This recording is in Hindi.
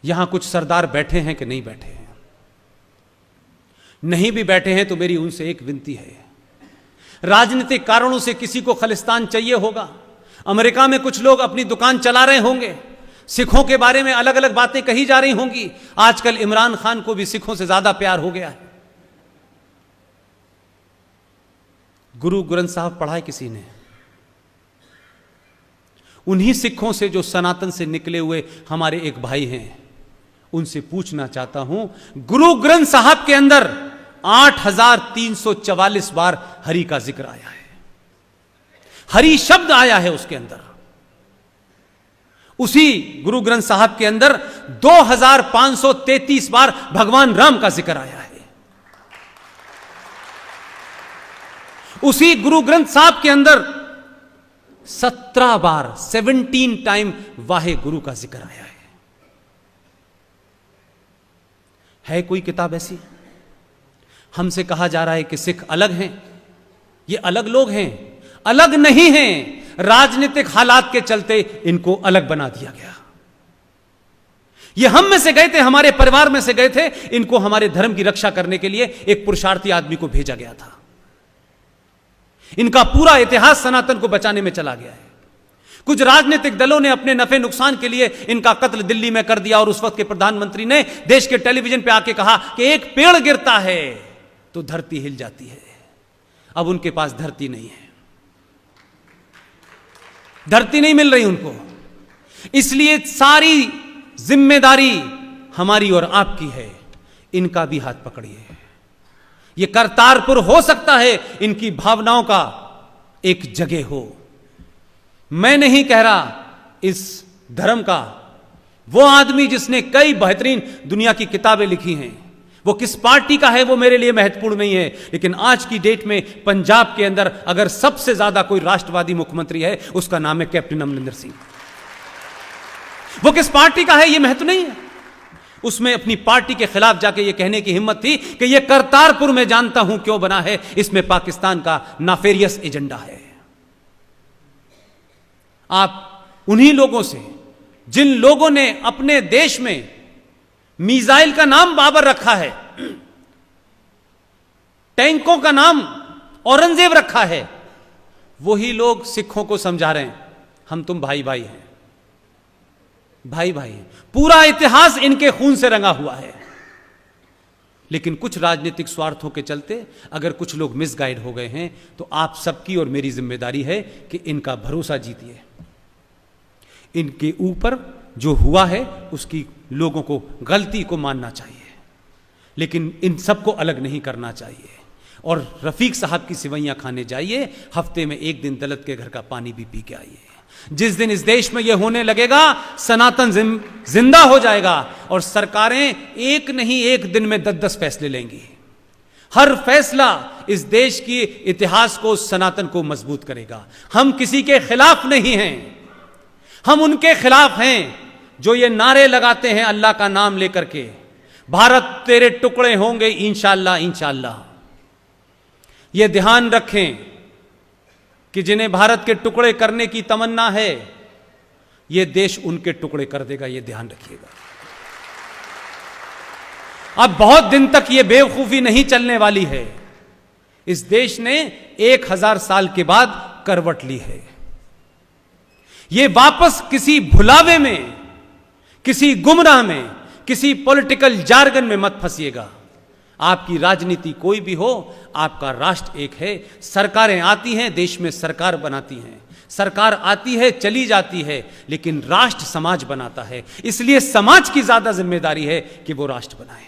यहां कुछ सरदार बैठे हैं कि नहीं बैठे हैं? नहीं भी बैठे हैं तो मेरी उनसे एक विनती है, राजनीतिक कारणों से किसी को खालिस्तान चाहिए होगा, अमेरिका में कुछ लोग अपनी दुकान चला रहे होंगे, सिखों के बारे में अलग अलग बातें कही जा रही होंगी, आजकल इमरान खान को भी सिखों से ज्यादा प्यार हो गया है। गुरु ग्रंथ साहब पढ़ा है किसी ने? उन्हीं सिखों से जो सनातन से निकले हुए हमारे एक भाई हैं, उनसे पूछना चाहता हूं, गुरु ग्रंथ साहब के अंदर 8344 बार हरि का जिक्र आया है, हरि शब्द आया है उसके अंदर। उसी गुरु ग्रंथ साहब के अंदर 2533 बार भगवान राम का जिक्र आया है। उसी गुरु ग्रंथ साहब के अंदर 17 बार 17 टाइम वाहे गुरु का जिक्र आया है कोई किताब ऐसी? हमसे कहा जा रहा है कि सिख अलग हैं, ये अलग लोग हैं, अलग नहीं हैं, राजनीतिक हालात के चलते इनको अलग बना दिया गया। ये हम में से गए थे, हमारे परिवार में से गए थे, इनको हमारे धर्म की रक्षा करने के लिए एक पुरुषार्थी आदमी को भेजा गया था। इनका पूरा इतिहास सनातन को बचाने में चला गया है। कुछ राजनीतिक दलों ने अपने नफे नुकसान के लिए इनका कत्ल दिल्ली में कर दिया और उस वक्त के प्रधानमंत्री ने देश के टेलीविजन पे आके कहा कि एक पेड़ गिरता है तो धरती हिल जाती है। अब उनके पास धरती नहीं है, धरती नहीं मिल रही उनको, इसलिए सारी जिम्मेदारी हमारी और आपकी है। इनका भी हाथ पकड़िए। यह करतारपुर हो सकता है इनकी भावनाओं का एक जगह हो। मैं नहीं कह रहा इस धर्म का वो आदमी जिसने कई बेहतरीन दुनिया की किताबें लिखी हैं, वो किस पार्टी का है वो मेरे लिए महत्वपूर्ण नहीं है, लेकिन आज की डेट में पंजाब के अंदर अगर सबसे ज्यादा कोई राष्ट्रवादी मुख्यमंत्री है उसका नाम है कैप्टन अमरिंदर सिंह। वो किस पार्टी का है ये महत्व नहीं है, उसमें अपनी पार्टी के खिलाफ जाके ये कहने की हिम्मत थी कि ये करतारपुर में जानता हूं क्यों बना है, इसमें पाकिस्तान का नाफेरियस एजेंडा है। आप उन्हीं लोगों से, जिन लोगों ने अपने देश में मिसाइल का नाम बाबर रखा है, टैंकों का नाम औरंगजेब रखा है, वही लोग सिखों को समझा रहे हैं हम तुम भाई भाई हैं, भाई भाई हैं। पूरा इतिहास इनके खून से रंगा हुआ है। लेकिन कुछ राजनीतिक स्वार्थों के चलते अगर कुछ लोग मिसगाइड हो गए हैं तो आप सबकी और मेरी जिम्मेदारी है कि इनका भरोसा जीतिए। इनके ऊपर जो हुआ है उसकी लोगों को गलती को मानना चाहिए, लेकिन इन सबको अलग नहीं करना चाहिए। और रफीक साहब की सिवैयां खाने जाइए, हफ्ते में एक दिन दलित के घर का पानी भी पी के आइए। जिस दिन इस देश में यह होने लगेगा, सनातन जिंदा हो जाएगा और सरकारें एक नहीं एक दिन में 10-10 फैसले लेंगी। हर फैसला इस देश की इतिहास को, सनातन को मजबूत करेगा। हम किसी के खिलाफ नहीं हैं, हम उनके खिलाफ हैं जो ये नारे लगाते हैं अल्लाह का नाम लेकर के, भारत तेरे टुकड़े होंगे इंशाअल्लाह इंशाअल्लाह। ये ध्यान रखें कि जिन्हें भारत के टुकड़े करने की तमन्ना है, ये देश उनके टुकड़े कर देगा, ये ध्यान रखिएगा। अब बहुत दिन तक ये बेवकूफी नहीं चलने वाली है। इस देश ने 1000 साल के बाद करवट ली है। ये वापस किसी भुलावे में, किसी गुमराह में, किसी पॉलिटिकल जार्गन में मत फंसिएगा। आपकी राजनीति कोई भी हो, आपका राष्ट्र एक है। सरकारें आती हैं, देश में सरकार बनाती हैं, सरकार आती है चली जाती है, लेकिन राष्ट्र समाज बनाता है। इसलिए समाज की ज्यादा जिम्मेदारी है कि वो राष्ट्र बनाए।